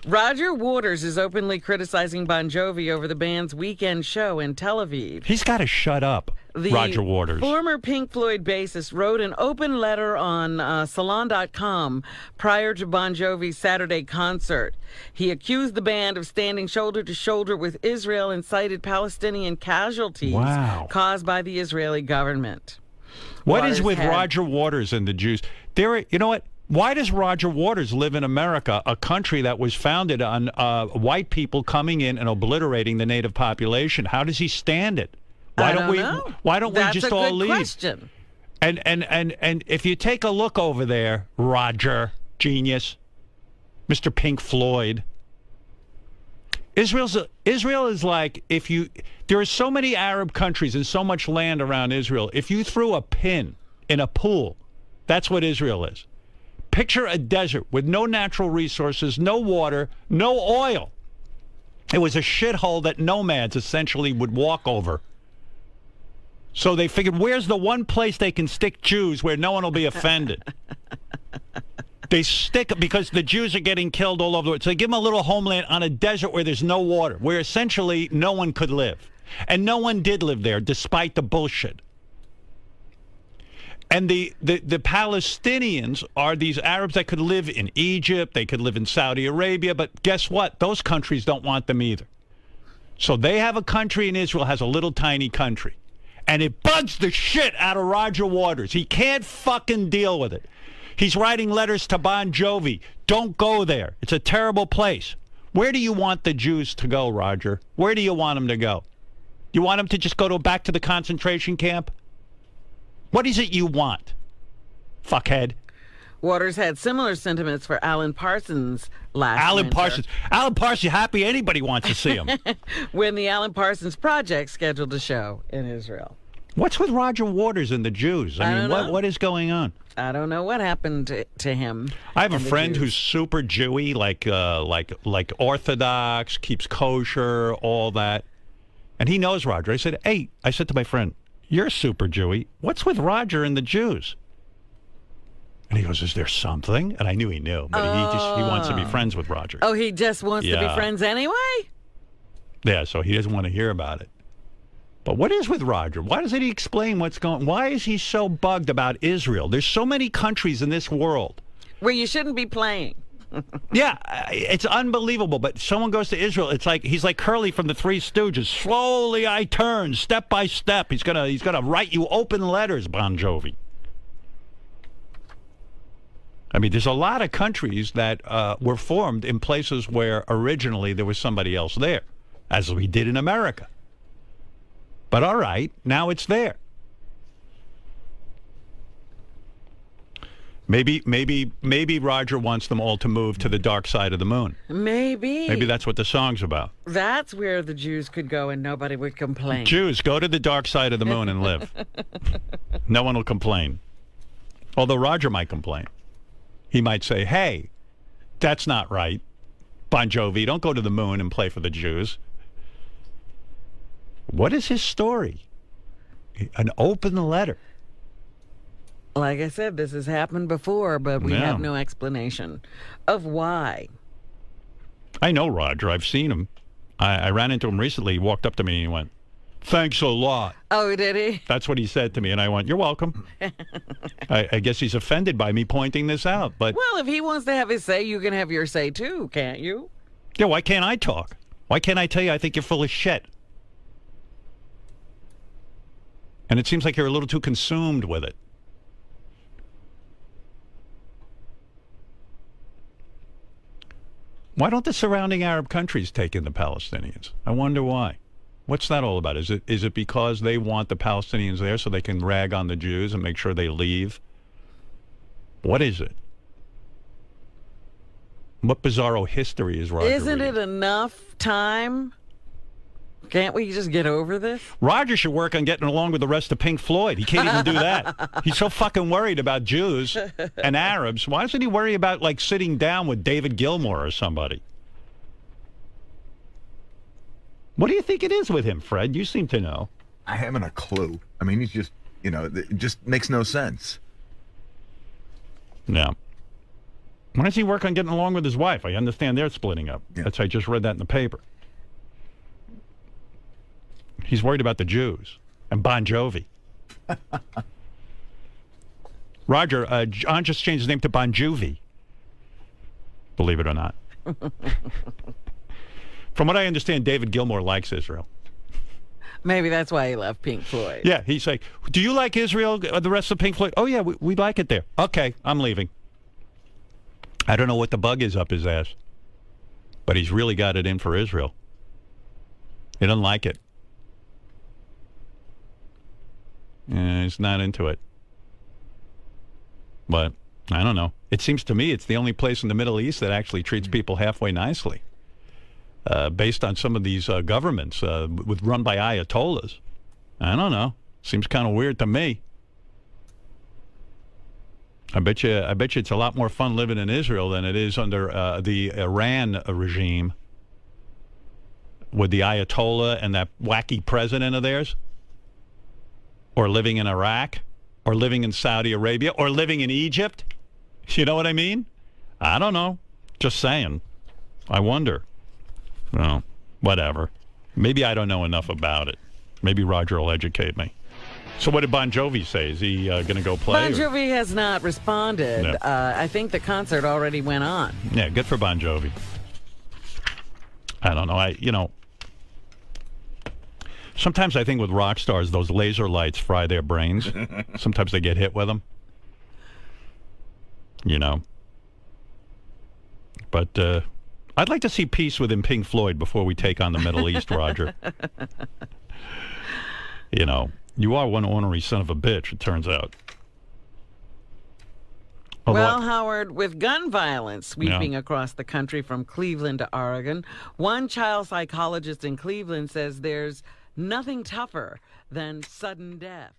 Roger Waters is openly criticizing Bon Jovi over the band's weekend show in Tel Aviv. He's got to shut up, Roger Waters. Former Pink Floyd bassist wrote an open letter on Salon.com prior to Bon Jovi's Saturday concert. He accused the band of standing shoulder to shoulder with Israel and cited Palestinian casualties caused by the Israeli government. What is with Roger Waters and the Jews? You know what? Why does Roger Waters live in America, a country that was founded on white people coming in and obliterating the native population? How does he stand it? Why don't we just all leave? That's a good question. And if you take a look over there, Roger, genius, Mr. Pink Floyd, Israel is like, there are so many Arab countries and so much land around Israel. If you threw a pin in a pool, that's what Israel is. Picture a desert with no natural resources, no water, no oil. It was a shithole that nomads essentially would walk over. So they figured, where's the one place they can stick Jews where no one will be offended? They stick, because the Jews are getting killed all over the world. So they give them a little homeland on a desert where there's no water, where essentially no one could live. And no one did live there, despite the bullshit. And the Palestinians are these Arabs that could live in Egypt, they could live in Saudi Arabia, but guess what? Those countries don't want them either. So they have a country, and Israel has a little tiny country. And it bugs the shit out of Roger Waters. He can't fucking deal with it. He's writing letters to Bon Jovi. Don't go there. It's a terrible place. Where do you want the Jews to go, Roger? Where do you want them to go? You want them to just go back to the concentration camp? What is it you want, fuckhead? Waters had similar sentiments for Alan Parsons last winter. Alan Parsons, happy anybody wants to see him. When the Alan Parsons Project scheduled a show in Israel. What's with Roger Waters and the Jews? I mean, what is going on? I don't know what happened to him. I have a friend who's super Jewy, like Orthodox, keeps kosher, all that. And he knows Roger. I said to my friend, you're super Jewy. What's with Roger and the Jews? And he goes, is there something? And I knew he knew, but he wants to be friends with Roger. Oh, he just wants to be friends anyway? Yeah, so he doesn't want to hear about it. But what is with Roger? Why doesn't he explain what's going on? Why is he so bugged about Israel? There's so many countries in this world where you shouldn't be playing. Yeah, it's unbelievable. But someone goes to Israel, it's like he's like Curly from the Three Stooges. Slowly I turn, step by step. He's gonna write you open letters, Bon Jovi. I mean, there's a lot of countries that were formed in places where originally there was somebody else there, as we did in America. But all right, now it's there. Maybe Roger wants them all to move to the dark side of the moon. Maybe that's what the song's about. That's where the Jews could go and nobody would complain. Jews, go to the dark side of the moon and live. No one will complain. Although Roger might complain. He might say, hey, that's not right. Bon Jovi, don't go to the moon and play for the Jews. What is his story? An open letter. Like I said, this has happened before, but we have no explanation of why. I know Roger. I've seen him. I ran into him recently. He walked up to me and he went, thanks a lot. Oh, did he? That's what he said to me. And I went, you're welcome. I guess he's offended by me pointing this out. But well, if he wants to have his say, you can have your say too, can't you? Yeah, why can't I talk? Why can't I tell you I think you're full of shit? And it seems like you're a little too consumed with it. Why don't the surrounding Arab countries take in the Palestinians? I wonder why. What's that all about? Is it because they want the Palestinians there so they can rag on the Jews and make sure they leave? What is it? What bizarro history is Roger Isn't reading? it enough time? Can't we just get over this? Roger should work on getting along with the rest of Pink Floyd. He can't even do that. He's so fucking worried about Jews and Arabs. Why doesn't he worry about, like, sitting down with David Gilmour or somebody? What do you think it is with him, Fred? You seem to know. I haven't a clue. I mean, he's just, it just makes no sense. No. Why does he work on getting along with his wife? I understand they're splitting up. Yeah. I just read that in the paper. He's worried about the Jews and Bon Jovi. Roger, John just changed his name to Bon Jovi. Believe it or not. From what I understand, David Gilmour likes Israel. Maybe that's why he left Pink Floyd. Yeah, he's like, do you like Israel, the rest of Pink Floyd? Oh, yeah, we like it there. Okay, I'm leaving. I don't know what the bug is up his ass, but he's really got it in for Israel. He doesn't like it. He's not into it. But I don't know. It seems to me it's the only place in the Middle East that actually treats people halfway nicely. Based on some of these governments run by Ayatollahs. I don't know. Seems kind of weird to me. I bet you it's a lot more fun living in Israel than it is under the Iran regime with the Ayatollah and that wacky president of theirs. Or living in Iraq, or living in Saudi Arabia, or living in Egypt. You know what I mean? I don't know. Just saying. I wonder. Well, whatever. Maybe I don't know enough about it. Maybe Roger will educate me. So what did Bon Jovi say? Is he going to go play? Bon Jovi has not responded. No. I think the concert already went on. Yeah, good for Bon Jovi. I don't know. Sometimes I think with rock stars, those laser lights fry their brains. Sometimes they get hit with them. But I'd like to see peace within Pink Floyd before we take on the Middle East, Roger. You are one ornery son of a bitch, it turns out. Well, Howard, with gun violence sweeping across the country from Cleveland to Oregon, one child psychologist in Cleveland says there's nothing tougher than sudden death.